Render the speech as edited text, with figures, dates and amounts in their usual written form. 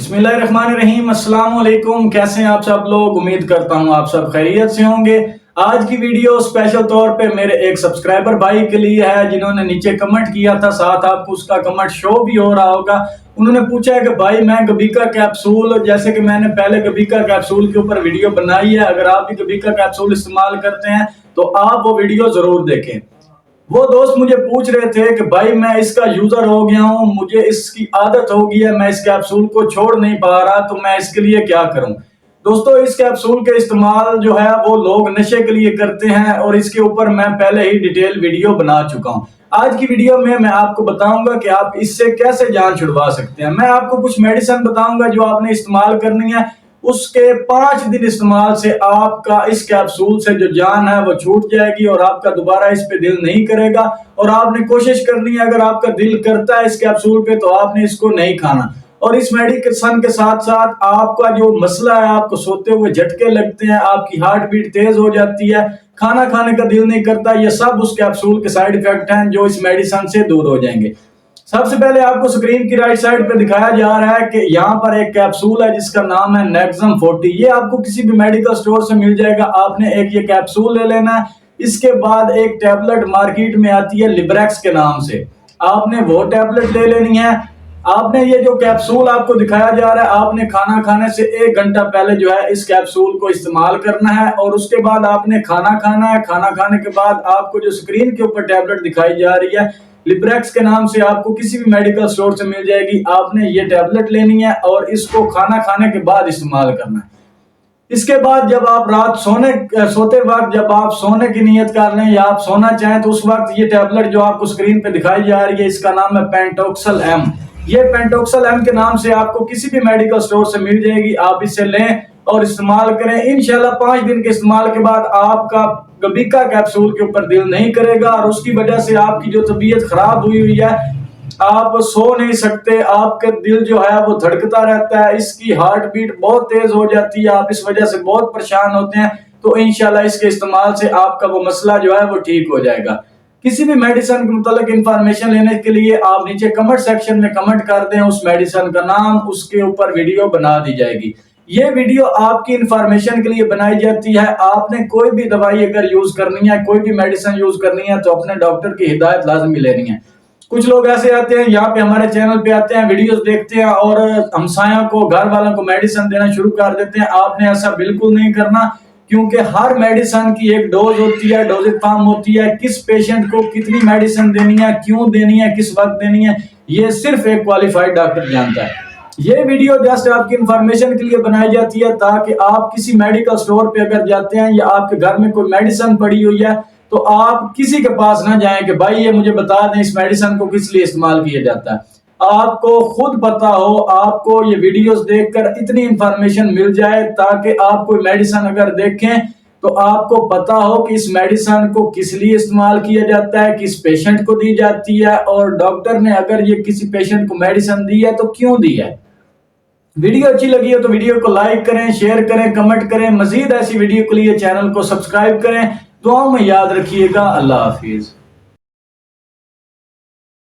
बिस्मिल्लाहिर्रहमानिर्रहीम। अस्सलाम वालेकुम। कैसे हैं आप सब लोग? उम्मीद करता हूं आप सब खैरियत से होंगे। आज की वीडियो स्पेशल तौर पे मेरे एक सब्सक्राइबर भाई के लिए है जिन्होंने नीचे कमेंट किया था, साथ आपको उसका कमेंट शो भी हो रहा होगा। उन्होंने पूछा है कि भाई मैं गबीका कैप्सूल, जैसे कि मैंने पहले गबीका कैप्सूल के ऊपर वीडियो बनाई है, अगर आप भी गबीका कैप्सूल इस्तेमाल करते हैं तो आप वो वीडियो जरूर देखें। वो दोस्त मुझे पूछ रहे थे कि भाई मैं इसका यूजर हो गया हूं, मुझे इसकी आदत हो गई है, मैं इस कैप्सूल को छोड़ नहीं पा रहा, तो मैं इसके लिए क्या करूं। दोस्तों, इस कैप्सूल के इस्तेमाल जो है वो लोग नशे के लिए करते हैं और इसके ऊपर मैं पहले ही डिटेल वीडियो बना चुका हूं। आज की वीडियो में मैं आपको बताऊंगा कि आप इससे कैसे जान छुड़वा सकते हैं। मैं आपको कुछ मेडिसिन बताऊंगा जो आपने इस्तेमाल करनी है। उसके 5 दिन इस्तेमाल से आपका इस कैप्सूल से जो जान है वो छूट जाएगी और आपका दोबारा इस पे दिल नहीं करेगा। और आपने कोशिश करनी है, अगर आपका दिल करता है इस कैप्सूल पे तो आपने इसको नहीं खाना। और इस मेडिकेशन के साथ साथ आपका जो मसला है, आपको सोते हुए झटके लगते हैं, आपकी हार्ट बीट तेज हो जाती है, खाना खाने का दिल नहीं करता, ये सब उस कैप्सूल के साइड इफेक्ट हैं जो इस मेडिसिन से दूर हो जाएंगे। सबसे पहले आपको स्क्रीन की राइट साइड पे दिखाया जा रहा है कि यहाँ पर एक कैप्सूल है जिसका नाम है नेक्सम 40। ये आपको किसी भी मेडिकल स्टोर से मिल जाएगा। आपने एक ये कैप्सूल ले लेना है। इसके बाद एक टैबलेट मार्केट में आती है लिब्रेक्स के नाम से, आपने वो टैबलेट ले लेनी है। आपने ये जो कैप्सूल आपको दिखाया जा रहा है, आपने खाना खाने से 1 घंटा पहले जो है इस कैप्सूल को इस्तेमाल करना है और उसके बाद आपने खाना खाना है। खाना खाने के बाद आपको जो स्क्रीन के ऊपर टैबलेट दिखाई जा रही है लिब्रेक्स के नाम से, आपको किसी भी मेडिकल स्टोर से मिल जाएगी। आपने ये टैबलेट लेनी है और इसको खाना खाने के बाद इस्तेमाल करना है। इसके बाद जब आप रात सोते वक्त जब आप सोने की नियत कर लें या आप सोना चाहें तो उस वक्त ये टैबलेट जो आपको स्क्रीन पे दिखाई जा रही है, इसका नाम है पेंटोक्सल एम। ये पेंटोक्सल एम के नाम से आपको किसी भी मेडिकल स्टोर से मिल जाएगी। आप इसे लें और इस्तेमाल करें। इंशाल्लाह 5 दिन के इस्तेमाल के बाद आपका गबीका कैप्सूल के ऊपर दिल नहीं करेगा और उसकी वजह से आपकी जो तबीयत खराब हुई है, आप सो नहीं सकते, आपका दिल जो है वो धड़कता रहता है, इसकी हार्ट बीट बहुत तेज हो जाती है, आप इस वजह से बहुत परेशान होते हैं, तो इंशाल्लाह इसके इस्तेमाल से आपका वो मसला जो है वो ठीक हो जाएगा। किसी भी मेडिसिन के मुतालिक इंफॉर्मेशन लेने के लिए आप नीचे कमेंट सेक्शन में कमेंट कर दें उस मेडिसिन का नाम, उसके ऊपर वीडियो बना दी जाएगी। ये वीडियो आपकी इंफॉर्मेशन के लिए बनाई जाती है। आपने कोई भी दवाई अगर यूज करनी है, कोई भी मेडिसिन यूज करनी है तो अपने डॉक्टर की हिदायत लाजमी लेनी है। कुछ लोग ऐसे आते हैं, यहाँ पे हमारे चैनल पे आते हैं, वीडियोस देखते हैं और हमसायों को, घर वालों को मेडिसिन देना शुरू कर देते हैं। आपने ऐसा बिल्कुल नहीं करना, क्योंकि हर मेडिसिन की एक डोज होती है, डोजेज फॉर्म होती है। किस पेशेंट को कितनी मेडिसिन देनी है, क्यों देनी है, किस वक्त देनी है, ये सिर्फ एक क्वालिफाइड डॉक्टर जानता है। ये वीडियो जस्ट आपकी इंफॉर्मेशन के लिए बनाई जाती है ताकि आप किसी मेडिकल स्टोर पे अगर जाते हैं या आपके घर में कोई मेडिसिन पड़ी हुई है तो आप किसी के पास ना जाएं कि भाई ये मुझे बता दें इस मेडिसिन को किस लिए इस्तेमाल किया जाता है। आपको खुद पता हो, आपको ये वीडियोस देखकर इतनी इंफॉर्मेशन मिल जाए ताकि आप कोई मेडिसिन अगर देखें तो आपको पता हो कि इस मेडिसिन को किस लिए इस्तेमाल किया जाता है, किस पेशेंट को दी जाती है और डॉक्टर ने अगर ये किसी पेशेंट को मेडिसिन दी है तो क्यों दी है। वीडियो अच्छी लगी हो तो वीडियो को लाइक करें, शेयर करें, कमेंट करें। मजीद ऐसी वीडियो के लिए चैनल को सब्सक्राइब करें। दुआओं में याद रखिएगा। अल्लाह हाफिज।